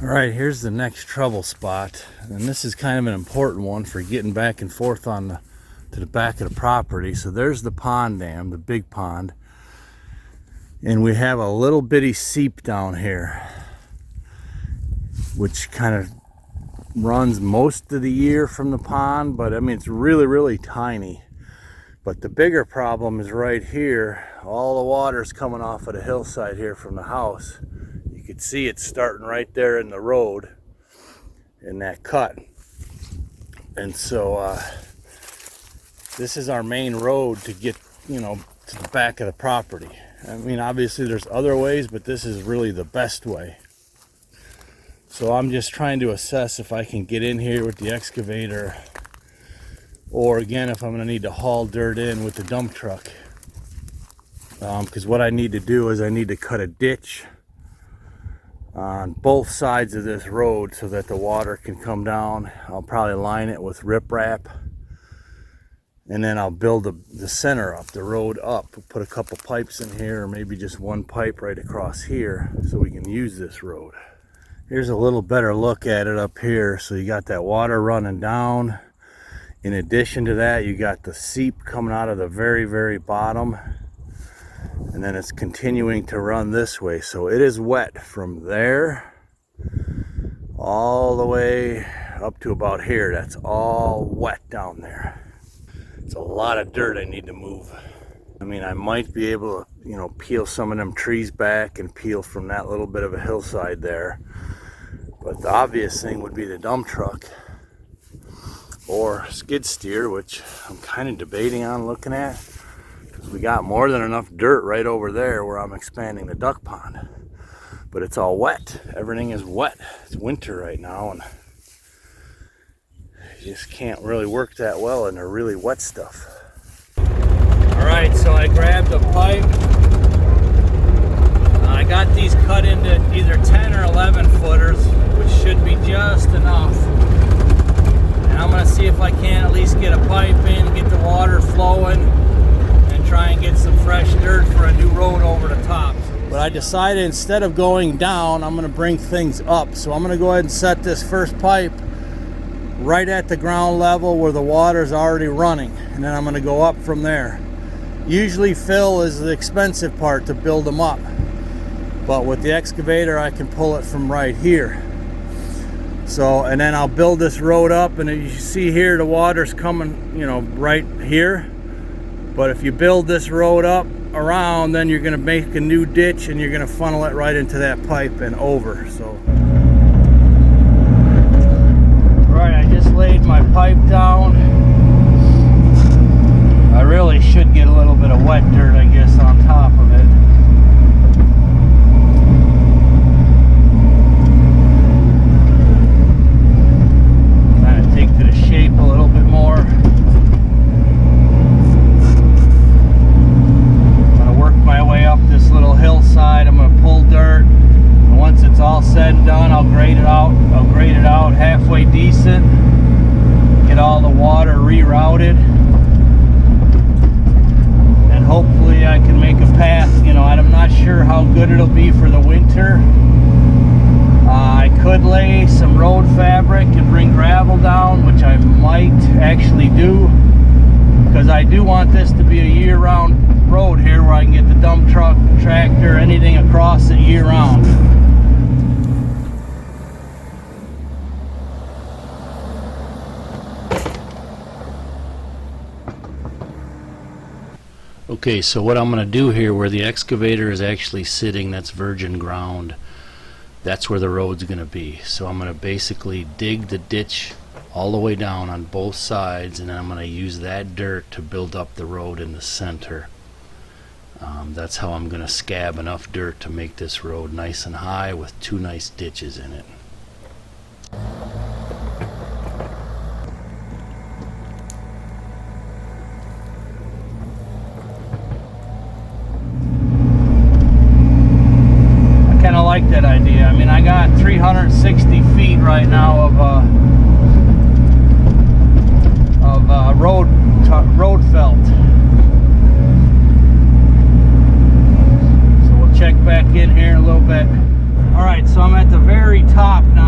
All right, here's the next trouble spot, and this is kind of an important one for getting back and forth to the back of the property. So there's the pond dam, the big pond, and we have a little bitty seep down here, which kind of runs most of the year from the pond, but I mean it's really tiny. But the bigger problem is right here. All the water's coming off of the hillside here from the house. You can see it's starting right there in the road in that cut. And so this is our main road to get, to the back of the property. I mean, obviously there's other ways, but this is really the best way. So I'm just trying to assess if I can get in here with the excavator, or again, if I'm going to need to haul dirt in with the dump truck. Because what I need to do is I need to cut a ditch on both sides of this road so that the water can come down. I'll probably line it with riprap, and then I'll build the center up, the road up. Put a couple pipes in here, or maybe just one pipe right across here so we can use this road. Here's a little better look at it up here. So you got that water running down. In addition to that, you got the seep coming out of the very bottom, and then it's continuing to run this way. So it is wet from there all the way up to about here. That's all wet down there. It's a lot of dirt I need to move. I mean, I might be able to, peel some of them trees back and peel from that little bit of a hillside there. But the obvious thing would be the dump truck or skid steer, which I'm kind of debating on looking at, because we got more than enough dirt right over there where I'm expanding the duck pond. But it's all wet. Everything is wet. It's winter right now, and you just can't really work that well in the really wet stuff. All right, so I grabbed a pipe. I got these cut into either 10 or 11 footers, which should be just enough. And I'm gonna see if I can at least get a pipe in, get the water flowing, and try and get some fresh dirt for a new road over the top. But I decided instead of going down, I'm gonna bring things up. So I'm gonna go ahead and set this first pipe right at the ground level where the water's already running. And then I'm gonna go up from there. Usually fill is the expensive part to build them up. But with the excavator, I can pull it from right here. So, and then I'll build this road up, and you see here the water's coming, right here. But if you build this road up around, then you're gonna make a new ditch and you're gonna funnel it right into that pipe and over. So, right, I just laid my pipe down. I really should get a little bit of wet dirt, I guess, on top of it. Halfway decent, get all the water rerouted, and hopefully I can make a path. I'm not sure how good it'll be for the winter. I could lay some road fabric and bring gravel down, which I might actually do, because I do want this to be a year-round road here where I can get the dump truck, tractor, anything across it year-round. Okay, so what I'm going to do here, where the excavator is actually sitting, that's virgin ground, that's where the road's going to be. So I'm going to basically dig the ditch all the way down on both sides, and then I'm going to use that dirt to build up the road in the center. That's how I'm going to scab enough dirt to make this road nice and high with two nice ditches in it. I like that idea. I mean, I got 360 feet right now of road felt. So we'll check back in here in a little bit. All right, so I'm at the very top now.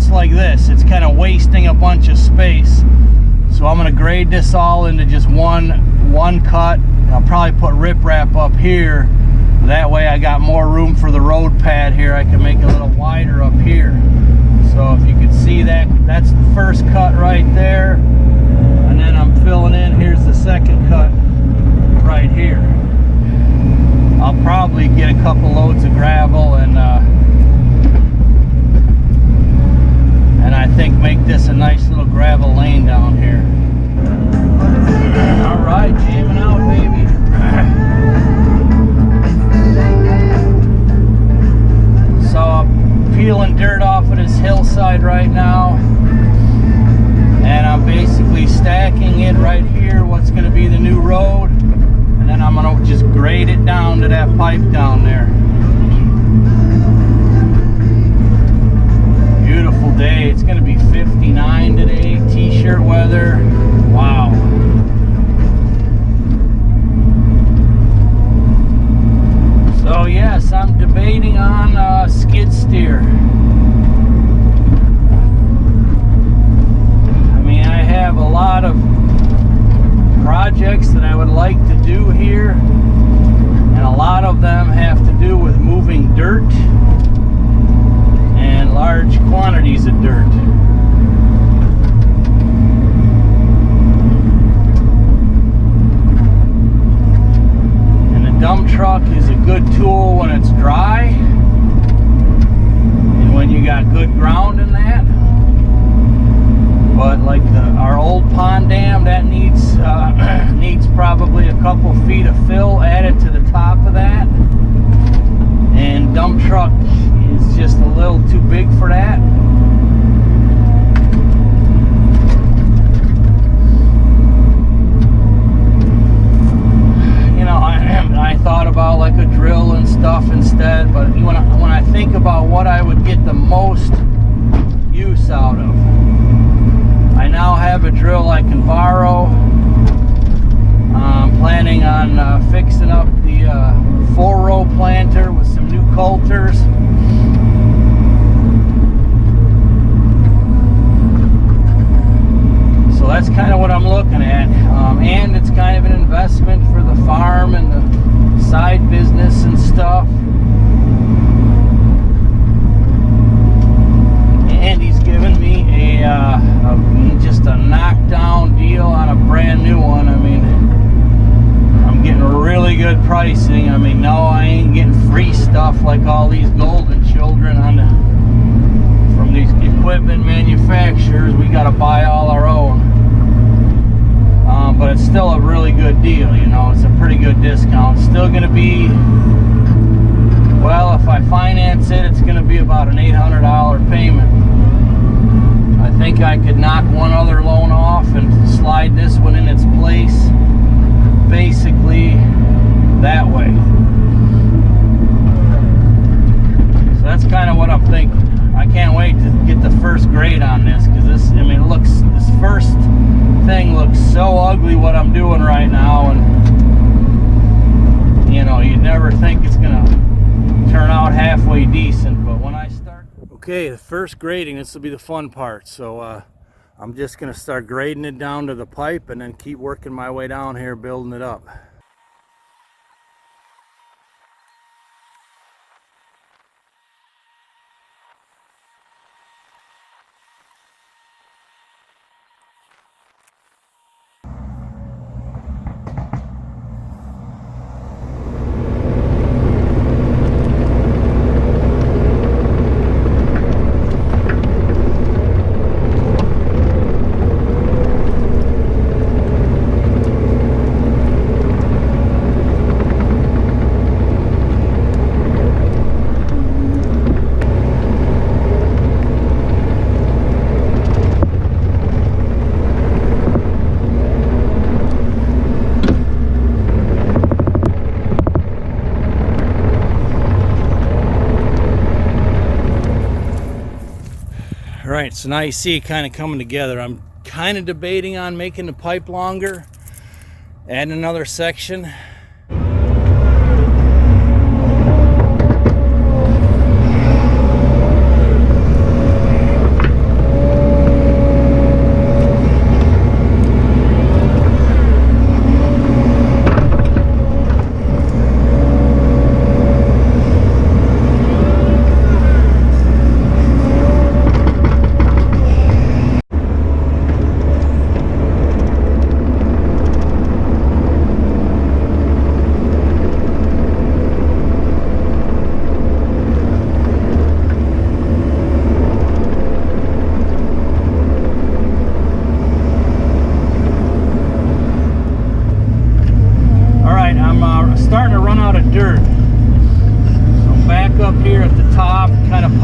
looks like this. It's kind of wasting a bunch of space. So I'm going to grade this all into just one cut. I'll probably put riprap up here. That way I got more room for the road pad here. I can make it a little wider up here. So if you can see that, that's the first cut right there. And then I'm filling in, here's the second cut right here. I'll probably get a couple loads of gravel and I think make this a nice little gravel lane down here. All right, jamming out, baby. So I'm peeling dirt off of this hillside right now, and I'm basically stacking it right here, what's going to be the new road, and then I'm going to just grade it down to that pipe down there. Beautiful day. It's going to be 59 today, t-shirt weather. Wow. So yes, I'm debating on skid steer. I mean, I have a lot of projects that I would like to do here, and a lot of them have to do with moving dirt and large quantities of dirt. And the dump truck is a good tool when it's dry and when you got good ground in that. But like our old pond dam, that needs needs probably a couple feet of fill added to the top of that. And dump truck is just a little too big for that. You know, I thought about like a drill and stuff instead, but when I think about what I would get the most use out of, I now have a drill I can borrow. I'm planning on fixing up the 4-row planter with some new coulters. So that's kind of what I'm looking at. And it's kind of an investment for the farm and the side business and stuff. And he's given me just a knockdown deal on a brand new one. I mean, I'm getting really good pricing. I mean, no, I ain't getting free stuff like all these golden children from these equipment manufacturers. We got to buy all our own. But it's still a really good deal, you know. It's a pretty good discount. It's still going to be, well, if I finance it, it's going to be about an $800 payment. I think I could knock one other loan off and slide this one in its place basically that way. So that's kind of what I'm thinking. I can't wait to get the first grade on this, because this, I mean, this first thing looks so ugly what I'm doing right now, and you know, you'd never think it's gonna turn out halfway decent, but when I start. Okay, the first grading, this will be the fun part. So I'm just gonna start grading it down to the pipe and then keep working my way down here, building it up. Alright, so now you see it kind of coming together. I'm kind of debating on making the pipe longer, adding another section.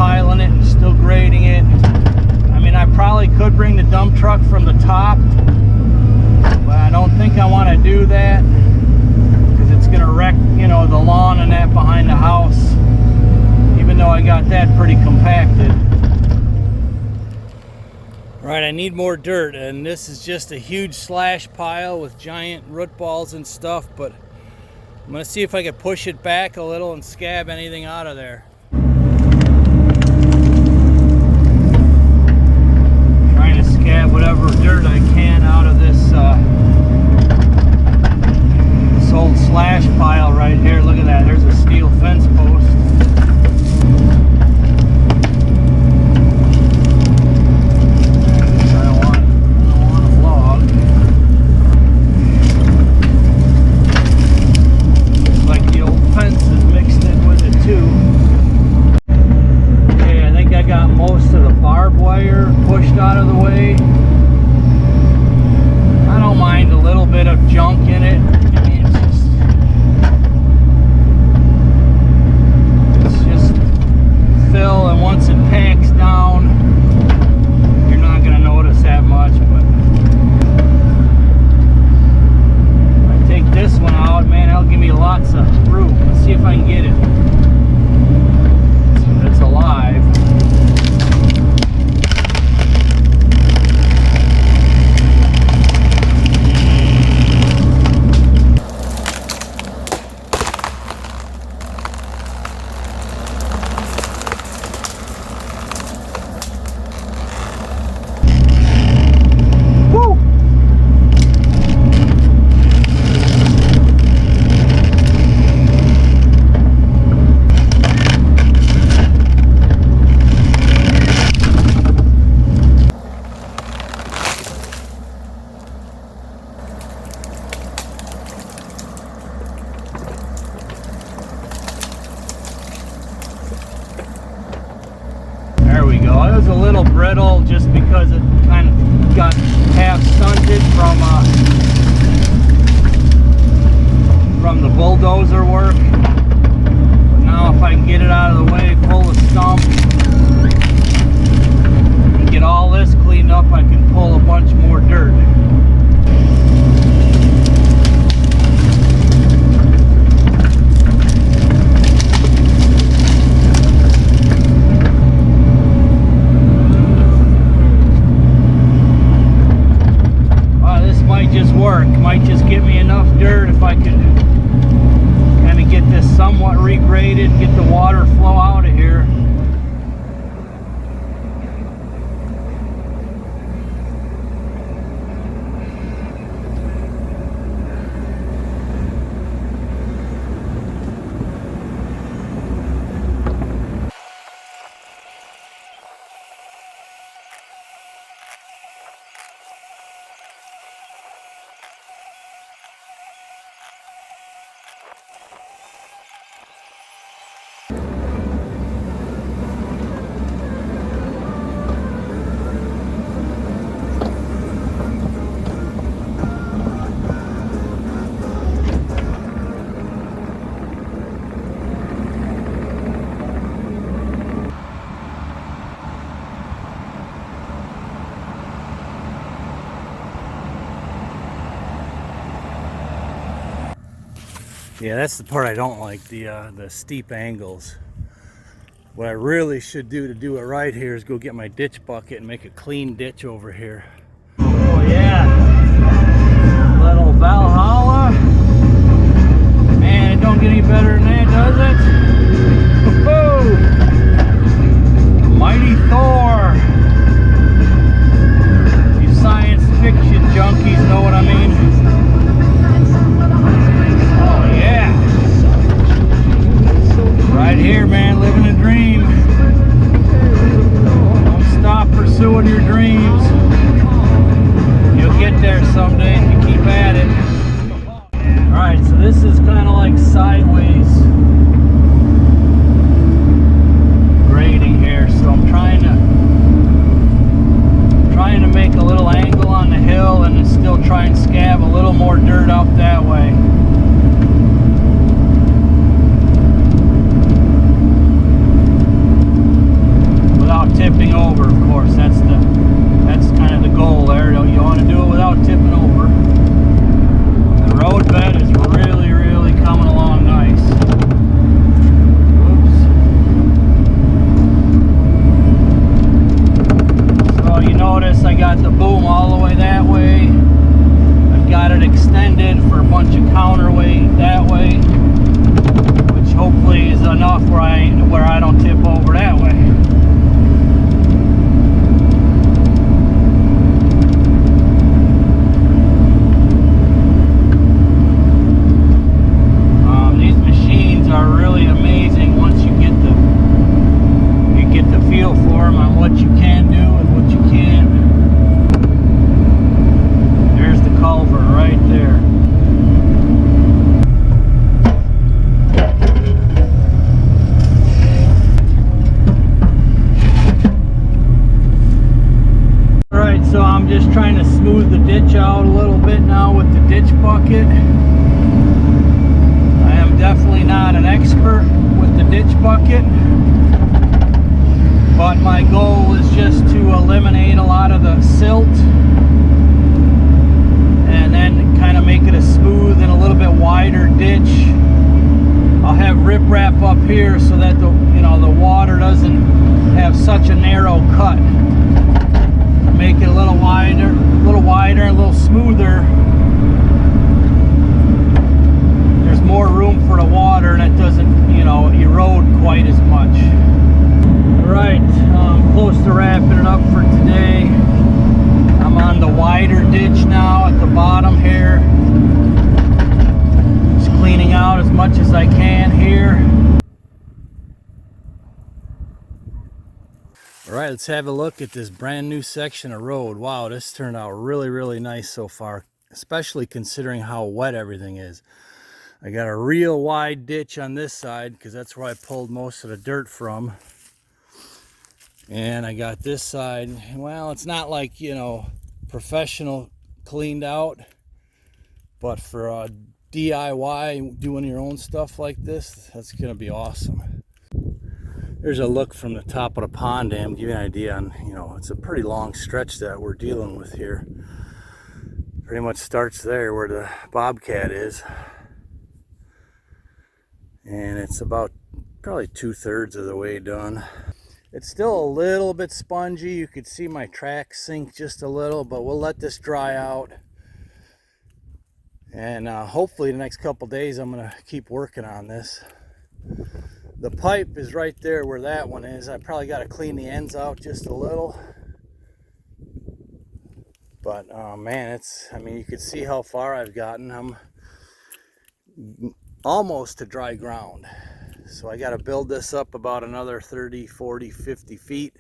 piling it and still grading it. I mean, I probably could bring the dump truck from the top, but I don't think I want to do that because it's going to wreck, you know, the lawn and that behind the house, even though I got that pretty compacted. Right, I need more dirt, and this is just a huge slash pile with giant root balls and stuff, but I'm going to see if I can push it back a little and scab anything out of there. Trying to scab whatever dirt I can out of this this old slash pile right here. Look at that, there's a steel fence post. It was a little brittle just because it kind of got half stunted from the bulldozer work. But now if I can get it out of the way, pull the stump, and get all this cleaned up, I can pull a bunch more dirt. Might just give me enough dirt if I could kind of get this somewhat regraded, get the water flow out of here. Yeah, that's the part I don't like, the steep angles. What I really should do to do it right here is go get my ditch bucket and make a clean ditch over here. Oh yeah, little Valhalla. Man, it don't get any better than that, does it? Woo-hoo! Mighty Thor. You science fiction junkies know what I mean. Right here, man, living a dream. Don't stop pursuing your dreams. You'll get there someday if you keep at it. Alright, so this is kind of like sideways grading here. So I'm trying to make a little angle on the hill and then still try and scab a little more dirt up that way. bucket, but my goal is just to eliminate a lot of the silt and then kind of make it a smooth and a little bit wider ditch. I'll have riprap up here so that the water doesn't have such a narrow cut. Make it a little wider, and a little smoother. There's more room for the water and it doesn't, erode quite as much. Alright, I'm close to wrapping it up for today. I'm on the wider ditch now at the bottom here. Just cleaning out as much as I can here. Alright, let's have a look at this brand new section of road. Wow, this turned out really, really nice so far, especially considering how wet everything is. I got a real wide ditch on this side because that's where I pulled most of the dirt from. And I got this side, well, it's not like, professional cleaned out, but for DIY, doing your own stuff like this, that's going to be awesome. There's a look from the top of the pond dam, give you an idea on, it's a pretty long stretch that we're dealing with here. Pretty much starts there where the bobcat is. And it's about probably 2/3 of the way done. It's still a little bit spongy. You could see my tracks sink just a little, but we'll let this dry out. And hopefully the next couple days I'm going to keep working on this. The pipe is right there where that one is. I probably got to clean the ends out just a little. But man, you can see how far I've gotten. I'm almost to dry ground. So I got to build this up about another 30, 40, 50 feet.